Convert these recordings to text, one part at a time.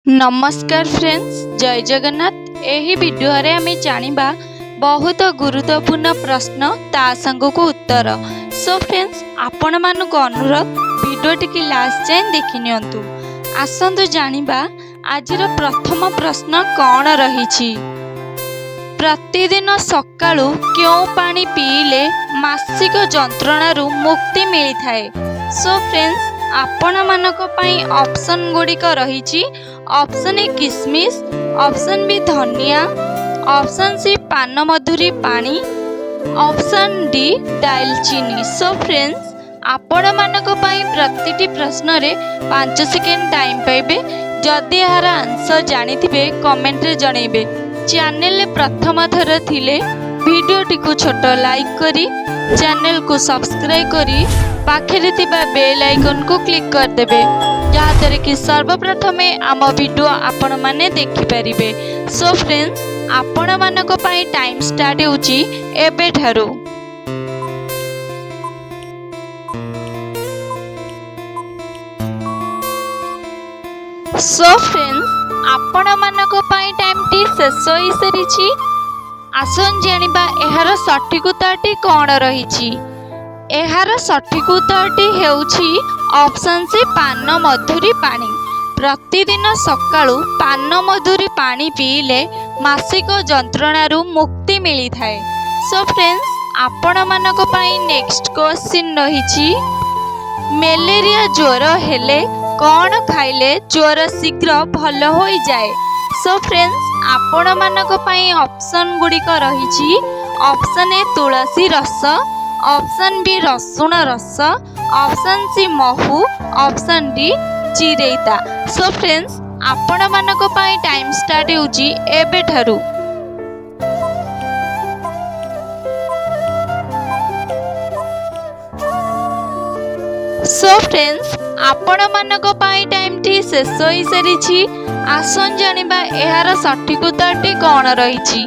नमस्कार फ्रेंड्स, जय जगन्नाथ। एही वीडियो रे आमे जानिबा बहुत गुरुत्वपूर्ण प्रश्न ता संग को उत्तर। सो फ्रेंड्स, आपण मानको अनुरोध वीडियो टिकी लास्ट जाए देखि नियंतु। आसंतु जानिबा आजिर प्रथम प्रश्न कौन रहिछि। प्रतिदिन सकाळु क्यों पानी पीले मासिक जंत्रणारू मुक्ति मिली थाए। सो फ्रेंड्स, आपण मानक पई ऑप्शन गुड़िक रही। ऑप्शन ए किसमिस, ऑप्शन बी धनिया, ऑप्शन सी पान मधुरी पानी, ऑप्शन डी दालचीनी। सो फ्रेंड्स, आपण मानक पई प्रतिटी प्रश्न रे 5 सेकेंड टाइम पाइबे। जदि यार आंसर जानिथिबे कमेंट रे जणैबे। चैनल प्रथम थर थिले वीडियो टिको छोट लाइक करी चैनल को सब्सक्राइब करी पाखे थिबा बेल आइकन को क्लिक कर देबे, जहाद्वारा कि सर्वप्रथम आम वीडियो आपण माने देखि परिबे। सो फ्रेंड्स, आपण मानक पई टाइम स्टार्ट होउची एबे ठारू। सो फ्रेंड्स, आपण मानक पई टाइम टी शेष होई सरीची। आसन जानिबा एहार सठिक उत्तरटी कौन रहिछि। एहार सठिक उत्तरटी हेउछि ऑप्शन सी पान मधुरी पानी। प्रतिदिन सकाळु पान मधुरी पानी पीले मासिक जंत्रणारू मुक्ति मिली थाए। सो फ्रेंड्स, आपण मानक पई नेक्स्ट क्वेश्चन रहिछि। मलेरिया ज्वर हेले कौन खाइले ज्वर शीघ्र भल हो जाए। सो फ्रेंड्स, आपण मानक पई ऑप्शन गुड़िक रही। ऑप्शन ए तुलसी रस, ऑप्शन बी रसुण रस, ऑप्शन सी महू, ऑप्शन डी चिरेता। सो फ्रेंड्स, आपण मानक पई टाइम स्टार्ट होउची एबे ठारू। सो फ्रेंड्स, आपण मानक पई टाइम टी शेष होई सरीछि। आसन जानिबा एहार सठिक उत्तरटी कौन रहिछि।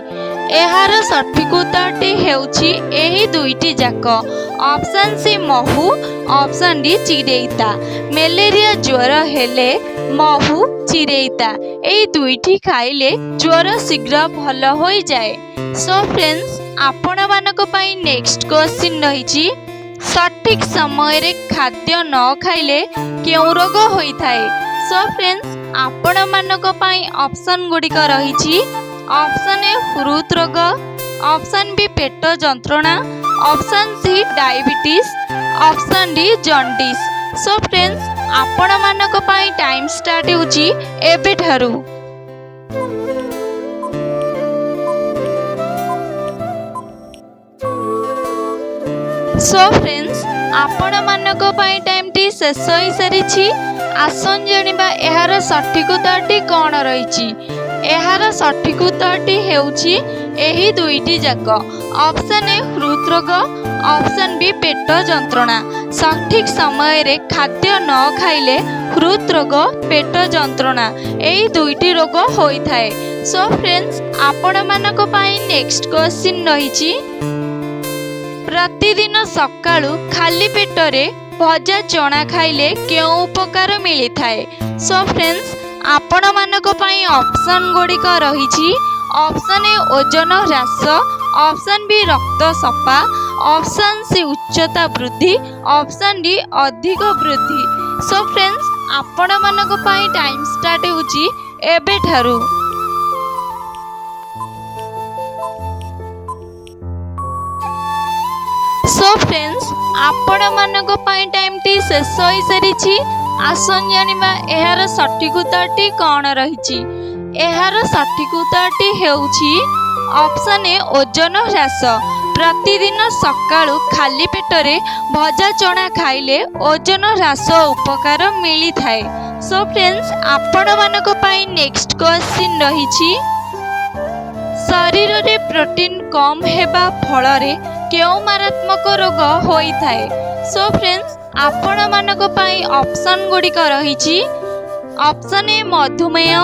एहार सठिक उत्तरटी हेउछि एही दुईटी जाक। ऑप्शन सी महू, ऑप्शन डी चिरेता। मलेरिया ज्वर हेले महू चिरेता एही दुईटी खाइले ज्वर शीघ्र भल हो जाए। सो फ्रेंड्स, आपण मानक पई नेक्स्ट क्वेश्चन रहिछि। सठिक समय रे खाद्य न खाइले केउ रोग होई थाए। सो फ्रेंड्स, आपण मानक पई ऑप्शन गुड़िक रही। ऑप्शन ए हृदरोग, ऑप्शन बी पेट जंत्रणा, option C diabetes, option D jaundice. So friends, आपण मानक पई टाइम स्टार्ट होउची एबे ठारू। सो फ्रेंड्स, आपण मानक पई टाइम टी शेष होई सरीछि। आसन जानिबा एहार सठिक उत्तरटी कौन रहिछि। एहार सठिक उत्तरटी हेउछि एही दुईटी जाक। ऑप्शन ए हृदरोग, ऑप्शन बी पेट जंत्रणा। सठिक समय रे खाद्य न खाइले हृदरोग पेट जंत्रणा एही दुईटी रोग होई थाए। सो फ्रेंड्स, आपण मानक पई नेक्स्ट क्वेश्चन रहिछि। प्रतिदिन सकाळु खाली पेटरे भजा चना खाइले क्यों उपकार मिली थाए। सो फ्रेंड्स, आपण मानक पई ऑप्शन गुड़िक रही। ऑप्शन ए ओजन ह्रास, ऑप्शन बी रक्त सफा, ऑप्शन सी उच्चता वृद्धि, ऑप्शन डी अधिक वृद्धि। सो फ्रेंड्स, आपण मानक पई टाइम स्टार्ट होउची एबे ठारू। सो फ्रेंड्स, आपण मानक पई टाइम टी शेष होई सरीछि। आसन जानिबा एहार सठिक उत्तरटी कौन रहिछि। एहार सठिक उत्तरटी हेउछि ऑप्शन ए ओजन ह्रास। प्रतिदिन सकाळु खाली पेटरे भजा चना खाइले ओजन ह्रास उपकार मिली थाए। सो फ्रेंड्स, आपण मानक पई नेक्स्ट क्वेश्चन रहिछि। शरीर रे प्रोटीन कम हेबा फଳରେ केउ मारात्मक रोग होई थाए। सो फ्रेंड्स, आपण मानक पई ऑप्शन गुड़िक रही। ऑप्शन ए मधुमेह,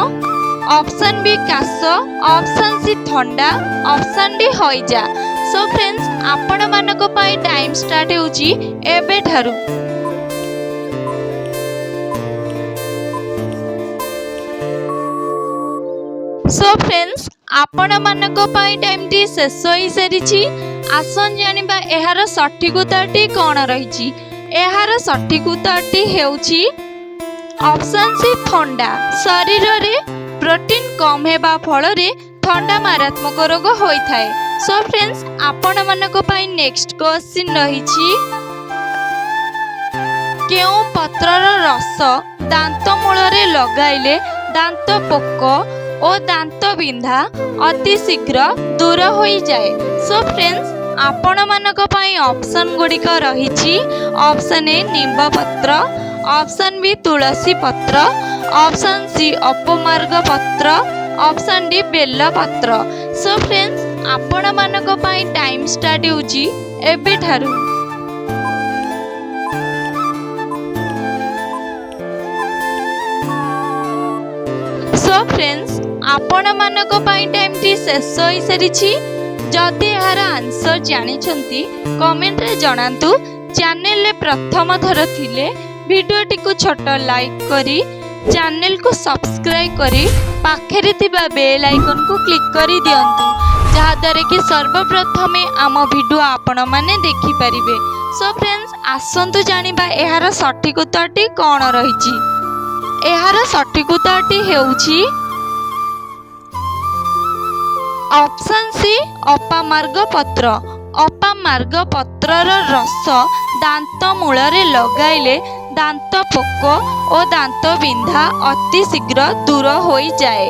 ऑप्शन बी काश, ऑप्शन सी ठंडा, ऑप्शन डी हईजा। सो फ्रेंड्स, आपण मानक पई टाइम स्टार्ट होउची एबे ठारू। सो फ्रेंड्स आपण मानक पई टाइम टी शेष होई सारिछि। आसन जानिबा एहार सठिक उत्तरटी कोन रहिछि। एहार सठिक उत्तरटी हेउछि ऑप्शन सी थंडा। शरीर रे प्रोटीन कम हेबा फल रे थंडा मारात्मक रोग होई थाए। सो फ्रेंड्स आपण मानक पई नेक्स्ट क्वेश्चन रहिछि केउ पत्रर रस दांत मूलरे लगाइले दांत पोक और दांत बिंधा अति शीघ्र दूर हो जाए। सो फ्रेंड्स आपण मानक पई ऑप्शन गुड़िक रहिछि ऑप्शन ए निंब पत्र, ऑप्शन बी तुलसी पत्र, ऑप्शन सी अपमार्ग पत्र, ऑप्शन डी बेल पत्र। सो फ्रेंड्स आपण मानक पई टाइम स्टार्ट होउची एबे ठारू। सो फ्रेंड्स आपण मानक पई टाइम टी शेष होई सारिछि। जदि यार आंसर जानिछंती कमेंट रे जणांतु। चैनल ले प्रथम थर थिले वीडियोटी को छोट लाइक करी चैनल को सब्सक्राइब करी पाखेरे थिबा बेल आइकन को क्लिक करी दियंतु जहा द्वारा कि सर्वप्रथमे आम वीडियो आपण माने देखि परिबे। सो फ्रेंड्स आसंतु जानिबा एहार सठिक उत्तरटी कोन रहिछि। एहार सठिक उत्तरटी हेउछि ऑप्शन सी अपामार्ग पत्र। अपामार्ग पत्रर रस दांत मूलरे लगाइले दांत पोक और दांत बिंधा अति शीघ्र दूर हो जाए।